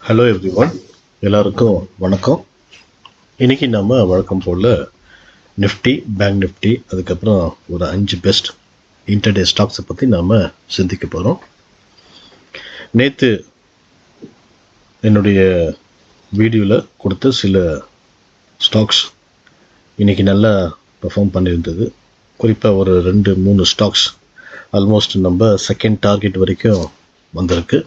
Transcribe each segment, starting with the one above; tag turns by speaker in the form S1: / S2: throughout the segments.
S1: Hello everyone, எல்லாருக்கும் வணக்கம். இன்றைக்கி நம்ம வழக்கம் போல் நிஃப்டி, பேங்க் நிஃப்டி, அதுக்கப்புறம் ஒரு 5 பெஸ்ட் இன்டர்டே ஸ்டாக்ஸை பற்றி நாம் சிந்திக்க போகிறோம். நேற்று என்னுடைய வீடியோவில் கொடுத்த சில ஸ்டாக்ஸ் இன்றைக்கி நல்லா பெர்ஃபார்ம் பண்ணியிருந்தது. குறிப்பாக ஒரு 2-3 ஸ்டாக்ஸ் ஆல்மோஸ்ட் நம்ம செகண்ட் டார்கெட் வரைக்கும் வந்திருக்கு.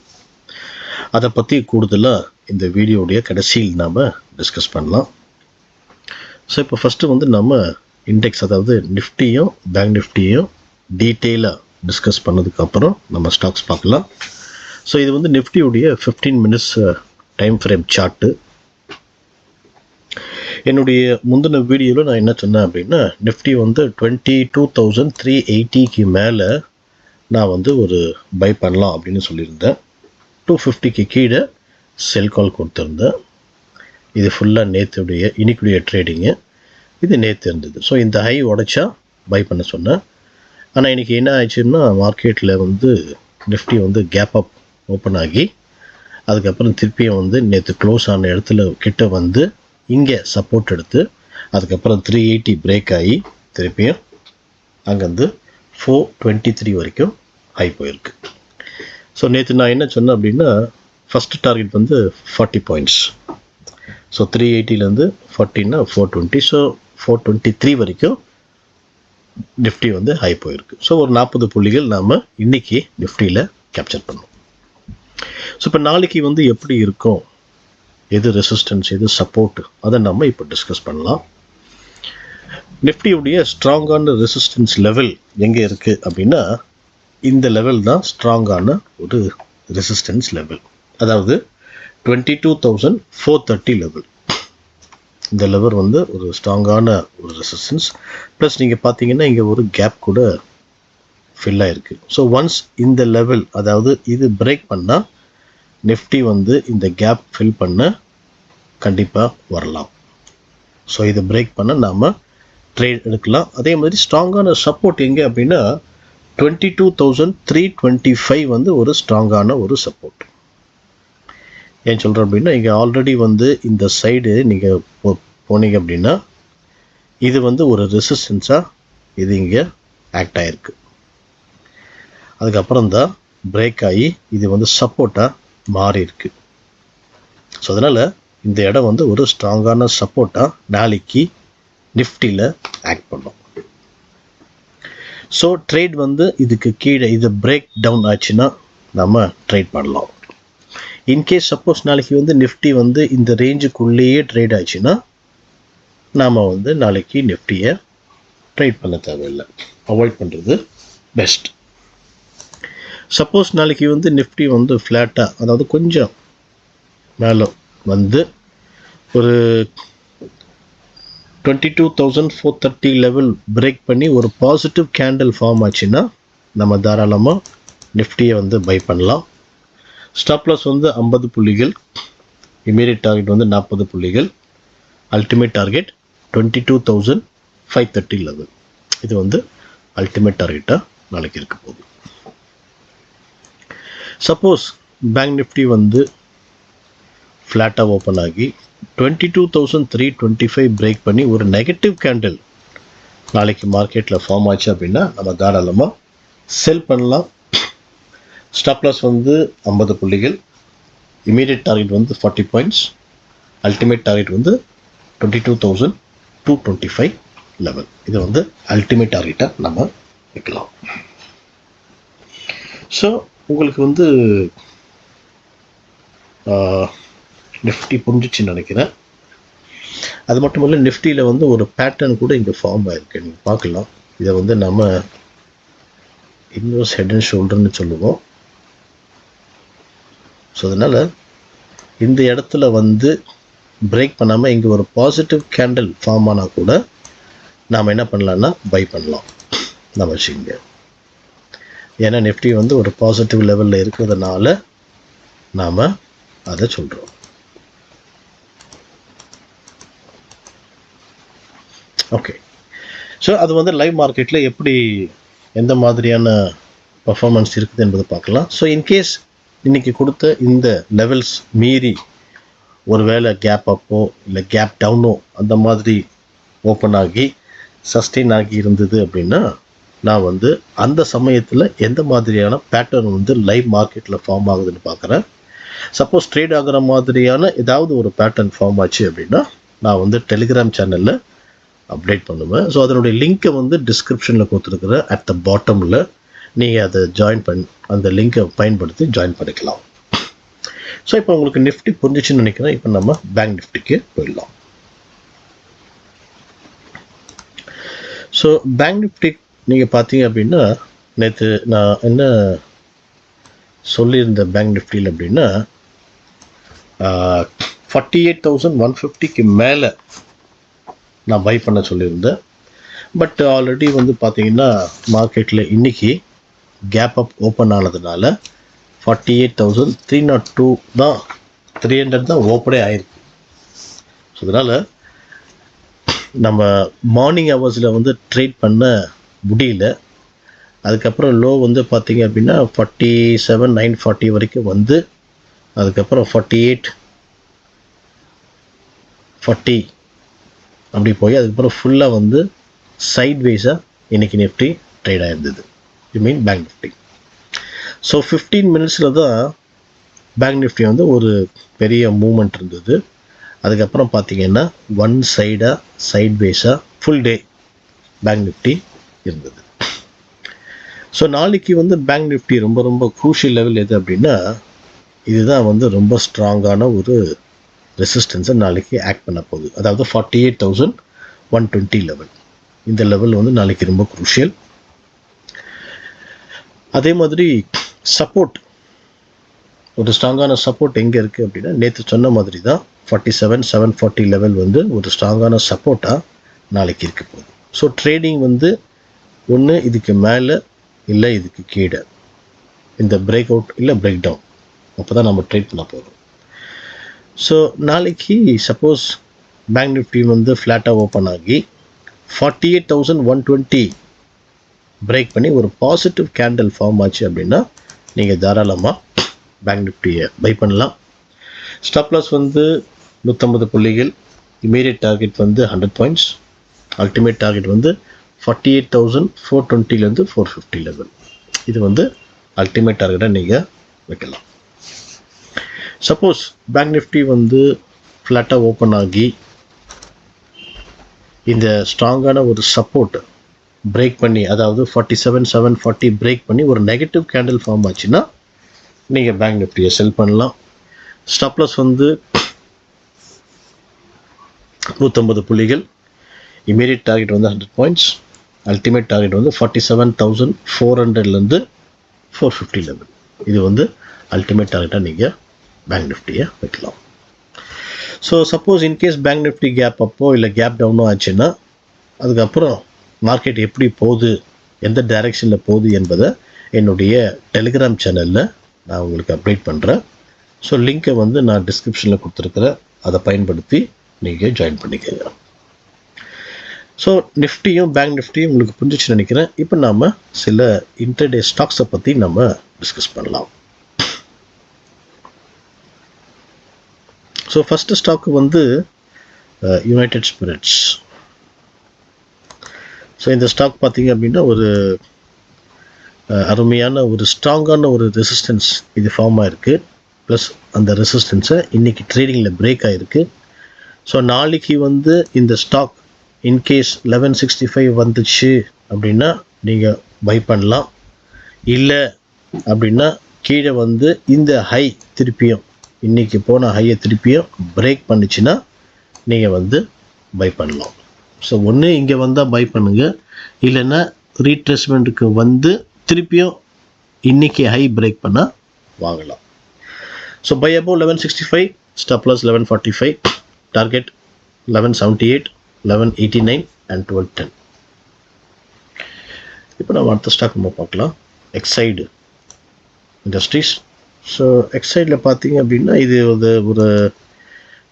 S1: அதை பற்றி கூடுதலாக இந்த வீடியோடைய கடைசியில் நாம் டிஸ்கஸ் பண்ணலாம். ஸோ இப்போ ஃபஸ்ட்டு நம்ம இண்டெக்ஸ், அதாவது நிஃப்டியும் பேங்க் நிஃப்டியும் டீட்டெயிலாக டிஸ்கஸ் பண்ணதுக்கப்புறம் நம்ம ஸ்டாக்ஸ் பார்க்கலாம். ஸோ இது நிஃப்டியுடைய 15 மினிட்ஸ் டைம் ஃப்ரேம் சார்ட்டு. என்னுடைய முந்தின வீடியோவில் நான் என்ன சொன்னேன் அப்படின்னா, நிஃப்டி 22,380க்கு மேலே நான் ஒரு பை பண்ணலாம் அப்படின்னு சொல்லியிருந்தேன். 250க்கு கீழே செல் கால் கொடுத்துருந்தேன். இது ஃபுல்லாக இன்னைக்குடைய ட்ரேடிங்கு. இது நேற்று இருந்தது. ஸோ இந்த ஹை உடைச்சா பை பண்ண சொன்னேன். ஆனால் இன்றைக்கி என்ன ஆயிடுச்சுன்னா, மார்க்கெட்டில் நிஃப்டி கேப் அப் ஓப்பன் ஆகி அதுக்கப்புறம் திருப்பியும் நேற்று க்ளோஸ் ஆன இடத்துல கிட்ட இங்கே சப்போர்ட் எடுத்து அதுக்கப்புறம் 380 பிரேக் ஆகி திருப்பியும் அங்கேருந்து 423 வரைக்கும் ஹை போயிருக்கு. ஸோ நேற்று நான் என்ன சொன்னேன் அப்படின்னா, ஃபஸ்ட்டு டார்கெட் 40 பாயிண்ட்ஸ். ஸோ 380லேருந்து 40ன்னா 420. ஸோ 423 வரைக்கும் நிஃப்டி ஹை போயிருக்கு. ஸோ ஒரு 40 புள்ளிகள் நாம் இன்றைக்கி நிஃப்டியில் கேப்சர் பண்ணோம். ஸோ இப்போ நாளைக்கு எப்படி இருக்கும், எது ரெசிஸ்டன்ஸ், எது சப்போர்ட், அதை நம்ம இப்போ டிஸ்கஸ் பண்ணலாம். நிஃப்டியுடைய ஸ்ட்ராங்கான ரெசிஸ்டன்ஸ் லெவல் எங்கே இருக்குது அப்படின்னா, இந்த லெவல் தான் ஸ்ட்ராங்கான ஒரு ரெசிஸ்டன்ஸ் லெவல். அதாவது 22,430 லெவல். இந்த லெவல் ஒரு ஸ்ட்ராங்கான ஒரு ரெசிஸ்டன்ஸ். ப்ளஸ் நீங்கள் பார்த்தீங்கன்னா இங்கே ஒரு கேப் கூட ஃபில் ஆகிருக்கு. ஸோ ஒன்ஸ் இந்த லெவல், அதாவது இது பிரேக் பண்ணால் நிஃப்டி இந்த கேப் ஃபில் பண்ண கண்டிப்பாக வரலாம். ஸோ இதை பிரேக் பண்ண நாம் ட்ரேட் எடுக்கலாம். அதே மாதிரி ஸ்ட்ராங்கான சப்போர்ட் எங்கே அப்படின்னா 22,325 ஒரு ஸ்ட்ராங்கான ஒரு சப்போர்ட். ஏன் சொல்கிறேன் அப்படின்னா, இங்கே ஆல்ரெடி இந்த சைடு நீங்கள் போனீங்க அப்படின்னா இது ஒரு ரெசிஸ்டன்ஸாக இது இங்கே ஆக்ட் ஆகிருக்கு. அதுக்கப்புறம் தான் பிரேக் ஆகி இது சப்போர்ட்டாக மாறி இருக்கு. ஸோ அதனால் இந்த இடம் ஒரு ஸ்ட்ராங்கான சப்போர்ட்டாக நாளைக்கு நிஃப்டியில் ஆக்ட் பண்ணும். ஸோ ட்ரேட் இதுக்கு கீழே இது பிரேக் டவுன் ஆச்சுன்னா நம்ம ட்ரேட் பண்ணலாம். இன்கேஸ் சப்போஸ் நாளைக்கு நிஃப்டி இந்த ரேஞ்சுக்குள்ளேயே ட்ரேட் ஆச்சுன்னா நாம் நாளைக்கு நிஃப்டியை ட்ரேட் பண்ண தேவையில்லை, அவாய்ட் பண்ணுறது பெஸ்ட். சப்போஸ் நாளைக்கு நிஃப்டி ஃப்ளாட்டாக, அதாவது கொஞ்சம் மேலே ஒரு 22,430 லெவல் பிரேக் பண்ணி ஒரு பாசிட்டிவ் கேண்டில் ஃபார்ம் ஆச்சுன்னா நம்ம தாராளமாக நிஃப்டியை பை பண்ணலாம். ஸ்டாப் லாஸ் 50 புள்ளிகள், இமீடியட் டார்கெட் 40 புள்ளிகள், அல்டிமேட் டார்கெட் 22,530 லெவல். இது அல்டிமேட் டார்கெட்டாக நாளைக்கு இருக்க போகுது. சப்போஸ் பேங்க் நிஃப்டி ஃப்ளாட்டாக ஓப்பன் ஆகி 22,325 பிரேக் பண்ணி ஒரு நெகட்டிவ் கேண்டில் நாளைக்கு மார்க்கெட்டில் ஃபார்ம் ஆச்சு அப்படின்னா நம்ம தாராளமாக செல் பண்ணலாம். ஸ்டாப் லாஸ் 50 புள்ளிகள், immediate target 40 points, ultimate target 22,225 level. இது அல்டிமேட் டார்கெட்டாக நம்ம வைக்கலாம். ஸோ உங்களுக்கு நிஃப்டி புரிஞ்சிச்சுன்னு நினைக்கிறேன். அது மட்டும் இல்லை, நிஃப்டியில் ஒரு பேட்டர்ன் கூட இங்கே ஃபார்ம் ஆகிருக்கு, நீங்கள் பார்க்கலாம். இதை நம்ம இன்வெர்ஸ் ஹெட் அண்ட் ஷோல்டர்னு சொல்லுவோம். ஸோ அதனால் இந்த இடத்துல பிரேக் பண்ணாமல் இங்கே ஒரு பாசிட்டிவ் கேண்டில் ஃபார்ம் ஆனால் கூட நாம் என்ன பண்ணலான்னா பை பண்ணலாம் நம்ம வச்சுங்க. ஏன்னா நிஃப்டி ஒரு பாசிட்டிவ் லெவலில் இருக்கிறதுனால நாம் அதை சொல்கிறோம். ஓகே, ஸோ அது லைவ் மார்க்கெட்டில் எப்படி, எந்த மாதிரியான பர்ஃபார்மன்ஸ் இருக்குது என்பதை பார்க்கலாம். ஸோ இன்கேஸ் இன்றைக்கி கொடுத்த இந்த லெவல்ஸ் மீறி ஒருவேளை கேப் அப்போ இல்லை கேப் டவுனோ அந்த மாதிரி ஓப்பன் ஆகி சஸ்டெயின் ஆகி இருந்தது அப்படின்னா நான் வந்து அந்த சமயத்தில் எந்த மாதிரியான பேட்டர்ன் வந்து லைவ் மார்க்கெட்டில் ஃபார்ம் ஆகுதுன்னு பார்க்குறேன். சப்போஸ் ட்ரேட் ஆகிற மாதிரியான ஏதாவது ஒரு பேட்டர்ன் ஃபார்ம் ஆச்சு அப்படின்னா நான் வந்து டெலிகிராம் சேனலில் அப்டேட் பண்ணுவேன். ஸோ அதனுடைய லிங்க்கை வந்து டிஸ்கிரிப்ஷனில் கொடுத்துருக்குறேன் அட் த பாட்டமில். நீங்கள் அதை ஜாயின் அந்த லிங்கை பயன்படுத்தி ஜாயின் பண்ணிக்கலாம். ஸோ இப்போ உங்களுக்கு நிஃப்டி புரிஞ்சிச்சுன்னு நினைக்கிறேன். இப்போ நம்ம பேங்க் நிஃப்டிக்கு போயிடலாம். ஸோ பேங்க் நிஃப்டி நீங்கள் பார்த்தீங்க அப்படின்னா நேற்று நான் என்ன சொல்லியிருந்த பேங்க் நிஃப்டியில் அப்படின்னா 48,150க்கு மேலே நான் பை பண்ண சொல்லியிருந்தேன். பட் ஆல்ரெடி வந்து பார்த்தீங்கன்னா மார்க்கெட்டில் இன்றைக்கி கேப் அப் ஓப்பன் ஆனதுனால 48,302 தான் 300 தான் ஓப்பனே ஆயிருக்கு. ஸோ அதனால் நம்ம மார்னிங் ஹவர்ஸில் வந்து ட்ரேட் பண்ண முடியல. அதுக்கப்புறம் லோ வந்து பார்த்தீங்க அப்படின்னா 47,940 வரைக்கும் வந்து அதுக்கப்புறம் 48,40 அப்படி போய் அதுக்கப்புறம் ஃபுல்லாக வந்து சைட்வேஸாக இன்றைக்கி நிஃப்டி ட்ரேட் ஆகிருந்தது. You mean bank Nifty. So 15 மினிட்ஸில் தான் பேங்க் நிஃப்டி வந்து ஒரு பெரிய மூமெண்ட் இருந்தது. அதுக்கப்புறம் பார்த்தீங்கன்னா ஒன் சைடாக சைட்வேஸாக ஃபுல் டே பேங்க் நிஃப்டி இருந்தது. ஸோ நாளைக்கு வந்து பேங்க் நிஃப்டி ரொம்ப ரொம்ப க்ரூஷியல் லெவல் எது அப்படின்னா இதுதான் வந்து ரொம்ப ஸ்ட்ராங்கான ஒரு ரெசிஸ்டன்ஸை நாளைக்கு ஆக்ட் பண்ண போகுது. அதாவது 48,120 லெவல். இந்த லெவல் வந்து நாளைக்கு ரொம்ப க்ரூஷியல். அதே மாதிரி சப்போர்ட், ஒரு ஸ்ட்ராங்கான சப்போர்ட் எங்கே இருக்குது அப்படின்னா நேற்று சொன்ன மாதிரி தான் 47,740 லெவல் வந்து ஒரு ஸ்ட்ராங்கான சப்போர்ட்டாக நாளைக்கு இருக்க போகுது. ஸோ ட்ரேடிங் வந்து ஒன்று இதுக்கு மேலே இல்லை இதுக்கு கீழே, இந்த பிரேக் அவுட் இல்லை பிரேக் டவுன், அப்போ தான் நம்ம ட்ரேட் பண்ண போகிறோம். ஸோ நாளைக்கு சப்போஸ் பேங்க் நிஃப்டி வந்து ஃப்ளாட்டாக ஓப்பன் ஆகி 48,120 பிரேக் பண்ணி ஒரு பாசிட்டிவ் கேண்டில் ஃபார்ம் ஆச்சு அப்படின்னா நீங்கள் தாராளமாக பேங்க் நிஃப்டியை பை பண்ணலாம். ஸ்டாப் லாஸ் வந்து 150 புள்ளிகள், இமீடியட் டார்கெட் வந்து 100 பாயிண்ட்ஸ், அல்டிமேட் டார்கெட் வந்து 48,420 450 லெவல். இது வந்து அல்டிமேட் டார்கெட்டாக நீங்கள் வைக்கலாம். சப்போஸ் பேங்க் நிஃப்டி வந்து ஃப்ளாட்டாக ஓப்பன் ஆகி இந்த ஸ்ட்ராங்கான ஒரு சப்போர்ட் பிரேக் பண்ணி, அதாவது 47,740 பிரேக் பண்ணி ஒரு நெகட்டிவ் கேண்டில் ஃபார்ம் ஆச்சுன்னா நீங்கள் பேங்க் நிஃப்டியை செல் பண்ணலாம். ஸ்டாப் லாஸ் வந்து 150 புள்ளிகள், இமீடியட் டார்கெட் வந்து 100 பாயிண்ட்ஸ், அல்டிமேட் டார்கெட் வந்து 47,400 450 லெவல். இது வந்து அல்டிமேட் டார்கெட்டாக நீங்கள் பேங்க் நிஃப்டியை வைக்கலாம். So suppose in case bank Nifty gap அப்போ இல்லை கேப் டவுனோ ஆச்சுன்னா அதுக்கப்புறம் மார்க்கெட் எப்படி போகுது, எந்த டைரெக்ஷனில் போகுது என்பதை என்னுடைய டெலிகிராம் சேனலில் நான் உங்களுக்கு அப்டேட் பண்ணுறேன். ஸோ லிங்க்கை வந்து நான் டிஸ்கிரிப்ஷனில் கொடுத்துருக்குறேன். அதை பயன்படுத்தி நீங்கள் ஜாயின் பண்ணிக்கோங்க. ஸோ நிஃப்டியும் பேங்க் நிஃப்டியும் உங்களுக்கு புரிஞ்சிச்சுன்னு நினைக்கிறேன். இப்போ நாம் சில இன்டர்டே ஸ்டாக்ஸை பற்றி நம்ம டிஸ்கஸ் பண்ணலாம். ஸோ ஃபஸ்ட்டு ஸ்டாக்கு வந்து யுனைடெட் ஸ்பிரிட்ஸ். ஸோ இந்த ஸ்டாக் பார்த்தீங்க அப்படின்னா ஒரு அருமையான ஒரு ஸ்ட்ராங்கான ஒரு ரெசிஸ்டன்ஸ் இது ஃபார்ம் ஆகிருக்கு. ப்ளஸ் அந்த ரெசிஸ்டன்ஸை இன்றைக்கி ட்ரேடிங்கில் பிரேக் ஆகிருக்கு. ஸோ நாளைக்கு வந்து இந்த ஸ்டாக் இன்கேஸ் 1165 வந்துச்சு அப்படின்னா நீங்கள் பை பண்ணலாம். இல்லை அப்படின்னா கீழே வந்து இந்த ஹை திருப்பியும் இன்றைக்கி போன ஹையை திருப்பியும் பிரேக் பண்ணிச்சுன்னா நீங்கள் வந்து பை பண்ணலாம். ஸோ ஒன்று இங்கே வந்தால் பை பண்ணுங்கள், இல்லைன்னா ரீட்ரேஸ்மெண்ட்டுக்கு வந்து திருப்பியும் இன்றைக்கி ஹை பிரேக் பண்ணால் வாங்கலாம். So buy above 1165, stop loss 1145, target 1178, 1189 and 1210. இப்போ நம்ம அடுத்த ஸ்டாக் நம்ம பார்க்கலாம், எக்ஸைடு இண்டஸ்ட்ரீஸ். ஸோ எக்ஸைடில் பார்த்தீங்க அப்படின்னா இது ஒரு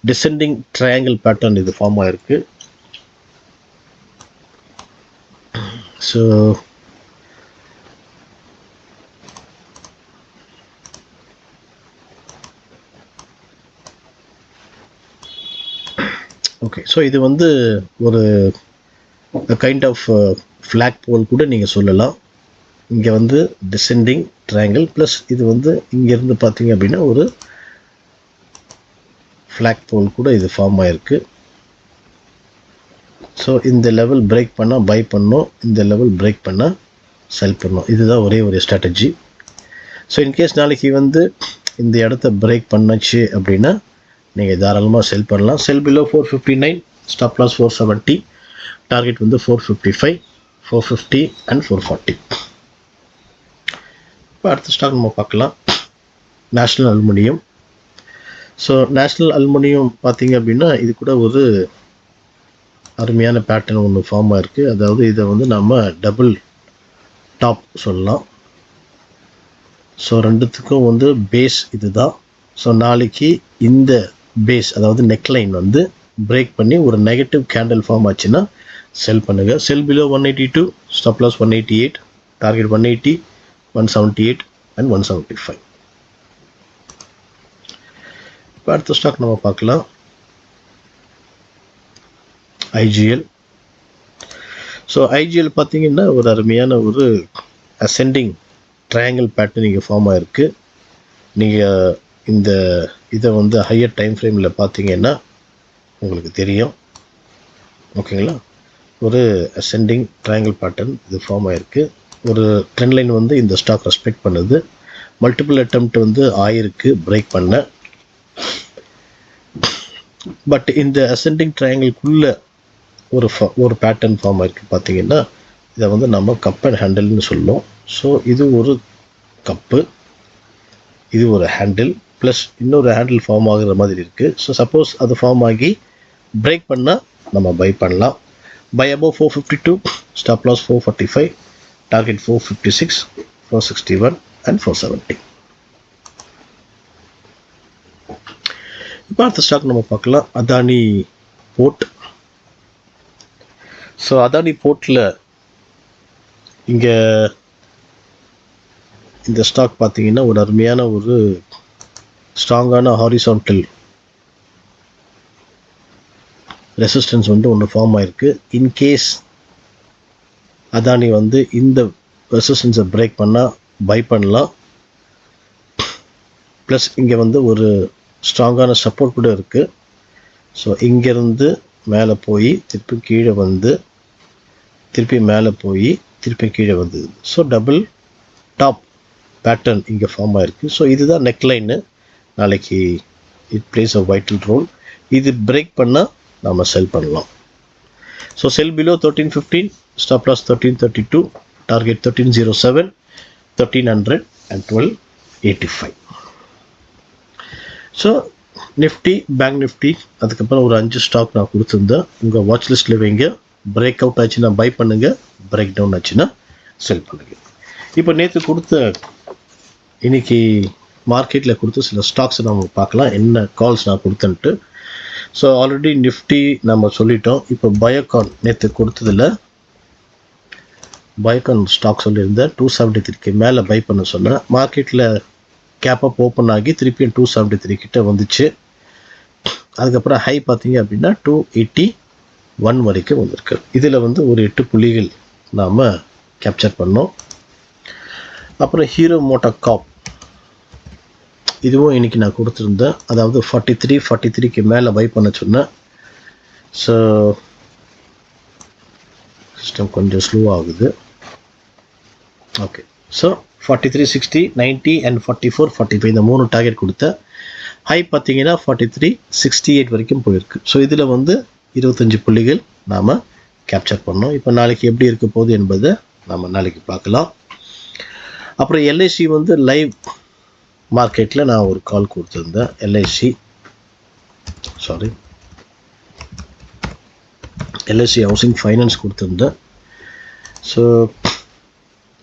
S1: டிசெண்டிங் ட்ரையாங்கிள் பேட்டர்ன் இது ஃபார்ம் ஆகிருக்கு. ஸோ ஸோ இது வந்து ஒரு கைண்ட் ஆஃப் ஃப்ளாக் போல் கூட நீங்கள் சொல்லலாம். இங்கே வந்து டிசெண்டிங் ட்ரையாங்கிள் ப்ளஸ் இது வந்து இங்கேருந்து பார்த்தீங்க அப்படின்னா ஒரு ஃப்ளாக் போல் கூட இது ஃபார்ம் ஆகிருக்கு. ஸோ இந்த லெவல் பிரேக் பண்ணால் பை பண்ணோம், இந்த லெவல் பிரேக் பண்ணால் செல் பண்ணோம். இதுதான் ஒரே ஒரு ஸ்ட்ராட்டஜி. ஸோ இன்கேஸ் நாளைக்கு வந்து இந்த இடத்த பிரேக் பண்ணச்சு அப்படின்னா நீங்கள் தாராளமாக செல் பண்ணலாம். Sell below 459, stop loss 470, target வந்து 455, 450 அண்ட் 440. இப்போ அடுத்த ஸ்டாக் நம்ம பார்க்கலாம், national aluminium. So national aluminium பார்த்தீங்க அப்படின்னா இது கூட ஒரு அருமையான பேட்டர்ன் ஒன்று ஃபார்ம் ஆகிருக்கு. அதாவது இதை வந்து நம்ம டபுள் டாப் சொல்லலாம். ஸோ ரெண்டுத்துக்கும் வந்து பேஸ் இது தான். ஸோ நாளைக்கு இந்த பேஸ் அதாவது நெக்லைன் வந்து பிரேக் பண்ணி ஒரு நெகட்டிவ் கேண்டில் ஃபார்ம் ஆச்சுன்னா செல் பண்ணுங்கள். Sell below 182, stop loss 188, target 180, 178 and 175. இப்போ அடுத்த ஸ்டாக் நம்ம பார்க்கலாம், ஐஜிஎல். ஸோ ஐஜிஎல் பார்த்தீங்கன்னா ஒரு அருமையான ஒரு அசெண்டிங் ட்ரையாங்கிள் பேட்டர்ன் இங்கே ஃபார்ம் ஆகிருக்கு. நீங்கள் இந்த இதை வந்து ஹையர் டைம் ஃப்ரேமில் பார்த்தீங்கன்னா உங்களுக்கு தெரியும். ஓகேங்களா, ஒரு அசெண்டிங் ட்ரையாங்கிள் பேட்டர்ன் இது ஃபார்ம் ஆகிருக்கு. ஒரு ட்ரெண்ட் லைன் வந்து இந்த ஸ்டாக் ரெஸ்பெக்ட் பண்ணுது. மல்டிபிள் அட்டெம்ப்ட் வந்து ஆயிருக்கு பிரேக் பண்ண. பட் இந்த அசெண்டிங் ட்ரையாங்கிள்குள்ளே ஒரு பேட்டர்ன் ஃபார்ம் ஆகிருக்கு. பார்த்தீங்கன்னா இதை வந்து நம்ம கப் அண்ட் ஹேண்டில்னு சொல்லுவோம். ஸோ இது ஒரு கப்பு, இது ஒரு ஹேண்டில் ப்ளஸ் இன்னொரு ஹேண்டில் ஃபார்ம் ஆகுற மாதிரி இருக்குது. ஸோ சப்போஸ் அது ஃபார்ம் ஆகி பிரேக் பண்ணால் நம்ம பை பண்ணலாம். Buy above 452, stop loss 445, target 456, 461 and 470. இப்போ அடுத்த ஸ்டாக் நம்ம பார்க்கலாம், அதானி போர்ட். ஸோ அதானி போர்ட்டில் இங்கே இந்த ஸ்டாக் பார்த்தீங்கன்னா ஒரு அருமையான ஒரு ஸ்ட்ராங்கான ஹாரிசான்டல் ரெசிஸ்டன்ஸ் வந்து ஒன்று ஃபார்ம் ஆகிருக்கு. இன்கேஸ் அதானி வந்து இந்த ரெசிஸ்டன்ஸை பிரேக் பண்ணால் பை பண்ணலாம். ப்ளஸ் இங்கே வந்து ஒரு ஸ்ட்ராங்கான சப்போர்ட் கூட இருக்குது. ஸோ இங்கேருந்து மேலே போய் திருப்பி கீழே வந்து திருப்பி மேலே போய் திருப்பி கீழே வந்தது. ஸோ டபுள் டாப் பேட்டர்ன் இங்கே ஃபார்ம் ஆகிருக்கு. ஸோ இதுதான் நெக்லைனு. நாளைக்கு it plays a vital role. இது பிரேக் பண்ணால் நம்ம செல் பண்ணலாம். So sell below 1315, stop loss 1332, target 1307, 1300 and 1285. So Nifty, bank Nifty, அதுக்கப்புறம் ஒரு 5 ஸ்டாக் நான் கொடுத்துருந்தேன். உங்கள் வாட்ச் லிஸ்ட்டில் வைங்க. பிரேக் அவுட் ஆச்சுன்னா பை பண்ணுங்கள், பிரேக் டவுன் ஆச்சுன்னா செல் பண்ணுங்கள். இப்போ நேற்று கொடுத்த இன்னைக்கு மார்க்கெட்டில் கொடுத்த சில ஸ்டாக்ஸை நம்ம பார்க்கலாம், என்ன கால்ஸ் நான் கொடுத்தேன்ட்டு. ஸோ ஆல்ரெடி நிஃப்டி நம்ம சொல்லிட்டோம். இப்போ பயோகான் நேற்று கொடுத்ததில் பயோகான் ஸ்டாக் சொல்லியிருந்தேன் 273 மேலே பை பண்ண சொன்னேன். மார்க்கெட்டில் கேப் அப் ஓப்பன் ஆகி திருப்பியும் 273 கிட்ட வந்துச்சு. அதுக்கப்புறம் ஹை பார்த்தீங்க அப்படின்னா 281 வரைக்கும் வந்திருக்கு. இதில் வந்து ஒரு 8 புள்ளிகள் நாம் கேப்சர் பண்ணோம். அப்புறம் ஹீரோ மோட்டோகார்ப், இதுவும் இன்றைக்கி நான் கொடுத்துருந்தேன். அதாவது 43 மேலே பை பண்ண சொன்னேன். ஸோ சிஸ்டம் கொஞ்சம் ஸ்லோ ஆகுது. ஓகே, ஸோ 43, 60, 90 அண்ட் 44, 45 இந்த 3 டார்கெட் கொடுத்தேன். ஹை பார்த்தீங்கன்னா 43, 68 வரைக்கும் போயிருக்கு. ஸோ இதில் வந்து 25 புள்ளிகள் நாம் கேப்சர் பண்ணோம். இப்போ நாளைக்கு எப்படி இருக்க போகுது என்பதை நாம் நாளைக்கு பார்க்கலாம். அப்புறம் எல்ஐசி வந்து லைவ் மார்க்கெட்டில் நான் ஒரு கால் கொடுத்துருந்தேன். எல்ஐசி ஹவுசிங் ஃபைனான்ஸ் கொடுத்துருந்தேன். ஸோ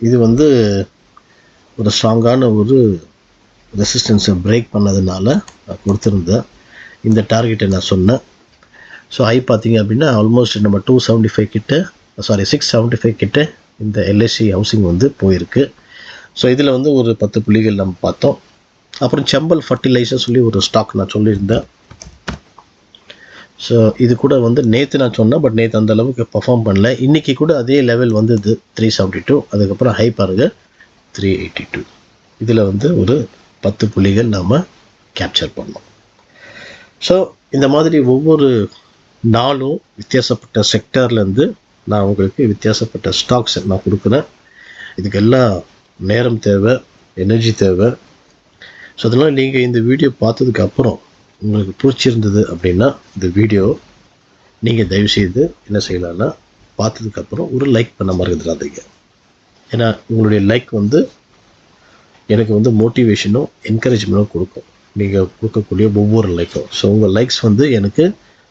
S1: இது வந்து ஒரு ஸ்ட்ராங்கான ஒரு ரெசிஸ்டன்ஸை பிரேக் பண்ணதுனால நான் கொடுத்துருந்தேன். இந்த டார்கெட்டை நான் சொன்னேன். ஸோ ஹை பார்த்தீங்க அப்படின்னா ஆல்மோஸ்ட் நம்ம 675 கிட்ட இந்த எல்ஐசி ஹவுசிங் வந்து போயிருக்கு. ஸோ இதில் வந்து ஒரு 10 புள்ளிகள் நம்ம பார்த்தோம். அப்புறம் செம்பல் ஃபர்டிலைசர் சொல்லி ஒரு ஸ்டாக் நான் சொல்லியிருந்தேன். ஸோ இது கூட வந்து நேற்று நான் சொன்னேன், பட் நேற்று அந்த அளவுக்கு பர்ஃபார்ம் பண்ணல. இன்றைக்கி கூட அதே லெவல் வந்தது 372. அதுக்கப்புறம் ஹை பாருங்கள் 382. இதில் வந்து ஒரு 10 புள்ளிகள் நாம் கேப்சர் பண்ணோம். ஸோ இந்த மாதிரி ஒவ்வொரு நாளும் வித்தியாசப்பட்ட செக்டார்லேருந்து நான் உங்களுக்கு வித்தியாசப்பட்ட ஸ்டாக்ஸ் நான் கொடுக்குறேன். இதுக்கெல்லாம் நேரம் தேவை, எனர்ஜி தேவை. ஸோ அதனால் நீங்கள் இந்த வீடியோ பார்த்ததுக்கப்புறம் உங்களுக்கு பிடிச்சிருந்தது அப்படின்னா இந்த வீடியோ நீங்கள் தயவுசெய்து என்ன செய்யலாம்னா பார்த்ததுக்கப்புறம் ஒரு லைக் பண்ண மறந்துடாதீங்க. ஏன்னா உங்களுடைய லைக் வந்து எனக்கு வந்து மோட்டிவேஷனும் என்கரேஜ்மெண்ட்டும் கொடுக்கும், நீங்கள் கொடுக்கக்கூடிய ஒவ்வொரு லைக்கும். ஸோ உங்கள் லைக்ஸ் வந்து எனக்கு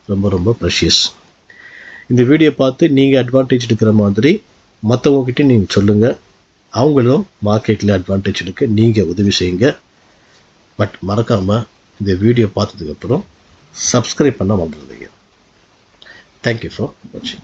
S1: ரொம்ப ரொம்ப ப்ரெஷியஸ். இந்த வீடியோ பார்த்து நீங்கள் அட்வான்டேஜ் எடுக்கிற மாதிரி மற்றவங்ககிட்ட நீங்கள் சொல்லுங்கள். அவங்களும் மார்க்கெட்டில் அட்வான்டேஜ் எடுக்க நீங்கள் உதவி செய்யுங்க. பட் மறக்காமல் இந்த வீடியோ பார்த்ததுக்கப்புறம் சப்ஸ்கிரைப் பண்ண மறந்துடாதீங்க. தேங்க்யூ ஃபார் வாட்சிங்.